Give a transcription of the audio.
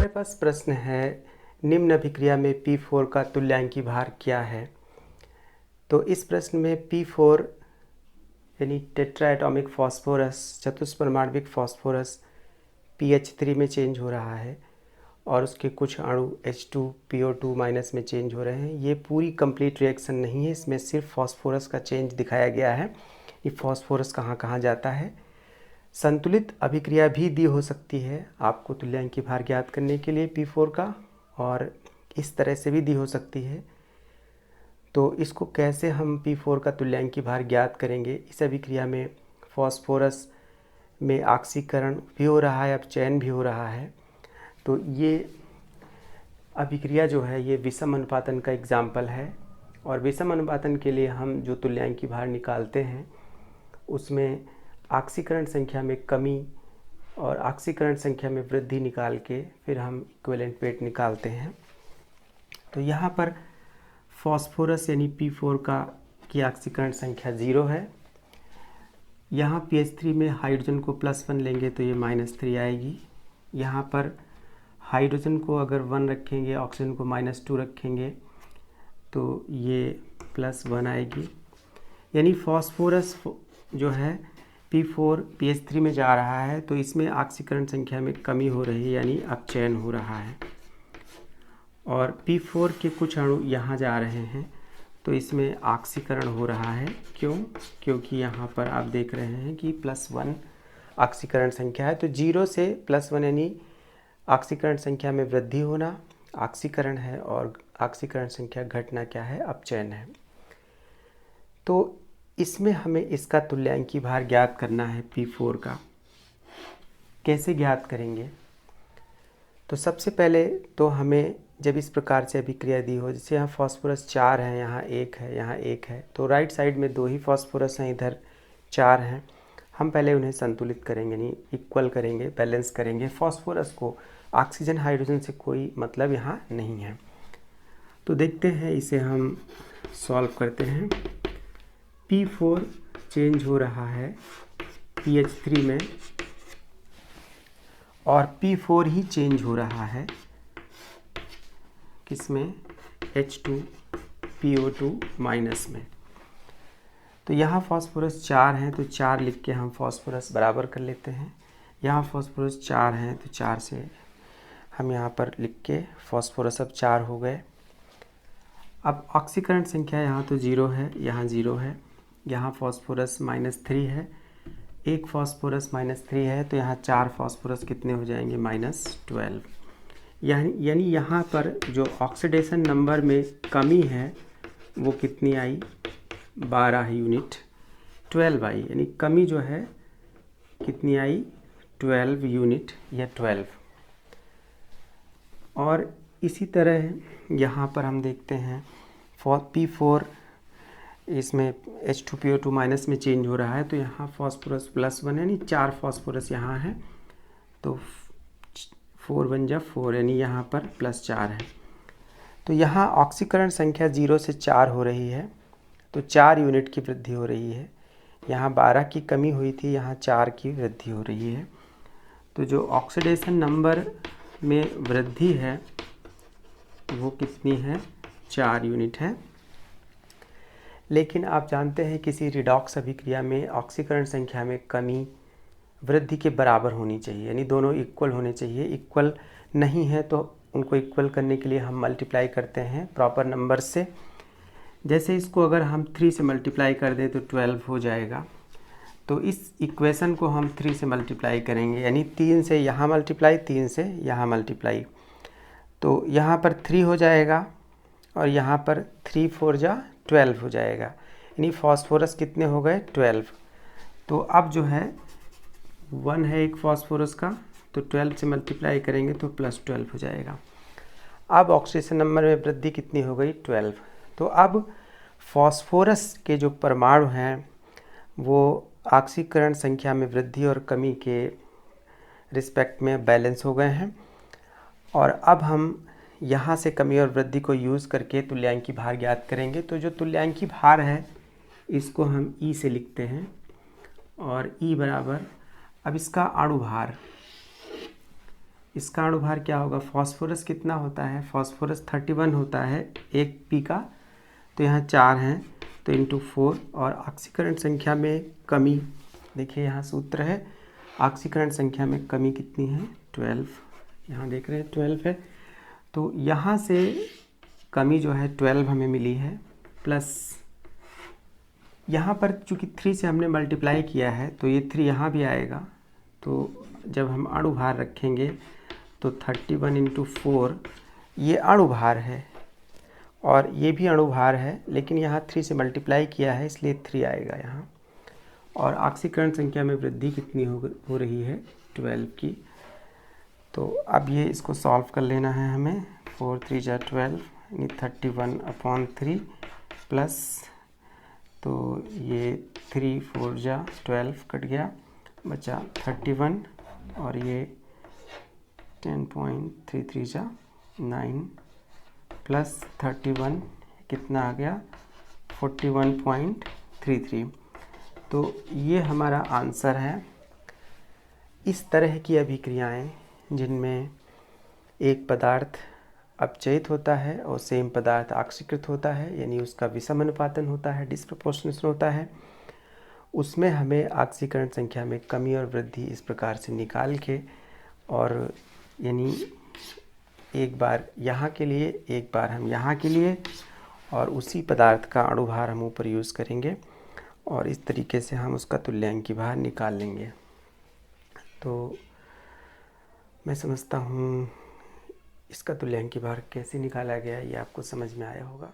हमारे पास प्रश्न है, निम्न अभिक्रिया में P4 का तुल्यांकी भार क्या है। तो इस प्रश्न में P4 यानी टेट्राएटॉमिक फास्फोरस, चतुष्परमाण्विक फास्फोरस PH3 में चेंज हो रहा है और उसके कुछ अणु H2PO2 माइनस में चेंज हो रहे हैं। ये पूरी कंप्लीट रिएक्शन नहीं है, इसमें सिर्फ फास्फोरस का चेंज दिखाया गया है कि फास्फोरस कहाँ कहाँ जाता है। संतुलित अभिक्रिया भी दी हो सकती है आपको तुल्यांकी भार ज्ञात करने के लिए P4 का, और इस तरह से भी दी हो सकती है। तो इसको कैसे हम P4 का तुल्यांकी भार ज्ञात करेंगे। इस अभिक्रिया में फास्फोरस में ऑक्सीकरण भी हो रहा है, अपचयन भी हो रहा है। तो ये अभिक्रिया जो है ये विषम अनुपातन का एग्जाम्पल है, और विषम अनुपातन के लिए हम जो तुल्यांकी भार निकालते हैं उसमें ऑक्सीकरण संख्या में कमी और ऑक्सीकरण संख्या में वृद्धि निकाल के फिर हम इक्विवेलेंट वेट निकालते हैं। तो यहाँ पर फास्फोरस यानी P4 की ऑक्सीकरण संख्या 0 है। यहाँ PH3 में हाइड्रोजन को +1 लेंगे तो ये -3 आएगी। यहाँ पर हाइड्रोजन को अगर 1 रखेंगे, ऑक्सीजन को -2 रखेंगे तो ये +1 आएगी। यानी फास्फोरस जो है P4 PH3 में जा रहा है तो इसमें ऑक्सीकरण संख्या में कमी हो रही है, यानी अपचयन हो रहा है। और P4 के कुछ अणु यहाँ जा रहे हैं तो इसमें ऑक्सीकरण हो रहा है। क्यों? क्योंकि यहाँ पर आप देख रहे हैं कि +1 ऑक्सीकरण संख्या है। तो 0 से +1 यानी ऑक्सीकरण संख्या में वृद्धि होना ऑक्सीकरण है, और ऑक्सीकरण संख्या घटना क्या है? अपचयन है। तो इसमें हमें इसका तुल्यांकी भार ज्ञात करना है P4 का। कैसे ज्ञात करेंगे? तो सबसे पहले तो हमें जब इस प्रकार से अभिक्रिया दी हो, जैसे यहाँ फास्फोरस 4 है, यहाँ 1 है, यहाँ 1 है, तो राइट साइड में 2 ही फास्फोरस हैं, इधर 4 हैं। हम पहले उन्हें संतुलित करेंगे, यानी इक्वल करेंगे, बैलेंस करेंगे। फास्फोरस को ऑक्सीजन हाइड्रोजन से कोई मतलब यहाँ नहीं है। तो देखते हैं, इसे हम सॉल्व करते हैं। P4 चेंज हो रहा है PH3 में, और P4 ही चेंज हो रहा है किसमें? H2PO2 माइनस में। तो यहाँ फास्फोरस 4 हैं तो 4 लिख के हम फास्फोरस बराबर कर लेते हैं। यहाँ फास्फोरस 4 हैं तो 4 से हम यहाँ पर लिख के फास्फोरस अब 4 हो गए। अब ऑक्सीकरण संख्या यहाँ तो 0 है, यहाँ 0 है, यहाँ फास्फोरस -3 है, एक फास्फोरस -3 है, तो यहाँ 4 फास्फोरस कितने हो जाएंगे? -12। यानी यहाँ पर जो ऑक्सीडेशन नंबर में कमी है वो कितनी आई? 12 यूनिट, 12 आई। यानी कमी जो है कितनी आई? 12 यूनिट या 12। और इसी तरह यहाँ पर हम देखते हैं P4 इसमें H2PO2 माइनस में चेंज हो रहा है, तो यहाँ फास्फोरस +1 यानी 4 फास्फोरस यहाँ है, तो 4 1 जा 4, यानी यहाँ पर +4 है। तो यहाँ ऑक्सीकरण संख्या 0 से 4 हो रही है, तो 4 यूनिट की वृद्धि हो रही है। यहाँ 12 की कमी हुई थी, यहाँ 4 की वृद्धि हो रही है। तो जो ऑक्सीडेशन नंबर में वृद्धि है वो कितनी है? 4 यूनिट है। लेकिन आप जानते हैं किसी रिडॉक्स अभिक्रिया में ऑक्सीकरण संख्या में कमी वृद्धि के बराबर होनी चाहिए, यानी दोनों इक्वल होने चाहिए। इक्वल नहीं है तो उनको इक्वल करने के लिए हम मल्टीप्लाई करते हैं प्रॉपर नंबर से। जैसे इसको अगर हम 3 से मल्टीप्लाई कर दें तो 12 हो जाएगा। तो इस इक्वेशन को हम 3 से मल्टीप्लाई करेंगे, यानी 3 से यहाँ मल्टीप्लाई, 3 से यहाँ मल्टीप्लाई, तो यहाँ पर 3 हो जाएगा, और यहाँ पर 3 4 जा 12 हो जाएगा। यानी फास्फोरस कितने हो गए? 12। तो अब जो है 1 है एक फास्फोरस का, तो 12 से मल्टीप्लाई करेंगे तो +12 हो जाएगा। अब ऑक्सीडेशन नंबर में वृद्धि कितनी हो गई? 12। तो अब फास्फोरस के जो परमाणु हैं वो ऑक्सीकरण संख्या में वृद्धि और कमी के रिस्पेक्ट में बैलेंस हो गए हैं। और अब हम यहाँ से कमी और वृद्धि को यूज़ करके तुल्यांकी भार ज्ञात करेंगे। तो जो तुल्यांकी भार है इसको हम E से लिखते हैं, और E बराबर, अब इसका अणुभार, इसका अणुभार क्या होगा, फॉस्फोरस कितना होता है, फॉस्फोरस 31 होता है एक पी का, तो यहाँ 4 हैं तो इंटू 4। और ऑक्सीकरण संख्या में कमी, देखिए यहाँ सूत्र है, ऑक्सीकरण संख्या में कमी कितनी है, 12, यहाँ देख रहे हैं 12 है। तो यहाँ से कमी जो है 12 हमें मिली है, प्लस यहाँ पर चूँकि 3 से हमने मल्टीप्लाई किया है तो ये 3 यहाँ भी आएगा। तो जब हम अणुभार रखेंगे तो 31 इंटू 4 ये अणुभार है, और ये भी अणुभार है, लेकिन यहाँ 3 से मल्टीप्लाई किया है इसलिए 3 आएगा यहाँ। और ऑक्सीकरण संख्या में वृद्धि कितनी हो रही है, 12 की। तो अब ये इसको सॉल्व कर लेना है हमें, 4 3 जा 12 यानी 31/3 प्लस, तो ये 3 4 जा 12 कट गया, बचा 31, और ये 10.33 जा 9 प्लस 31 कितना आ गया, 41.33। तो ये हमारा आंसर है। इस तरह की अभिक्रियाएं जिनमें एक पदार्थ अपचयित होता है और सेम पदार्थ ऑक्सीकृत होता है, यानी उसका विषम अनुपातन होता है, डिस्प्रपोर्शनेशन होता है, उसमें हमें ऑक्सीकरण संख्या में कमी और वृद्धि इस प्रकार से निकाल के, और यानी एक बार यहाँ के लिए, एक बार हम यहाँ के लिए, और उसी पदार्थ का अणुभार हम ऊपर यूज़ करेंगे और इस तरीके से हम उसका तुल्यांकी भार निकाल लेंगे। तो मैं समझता हूँ इसका तुल्यांकी भार कैसे निकाला गया ये आपको समझ में आया होगा।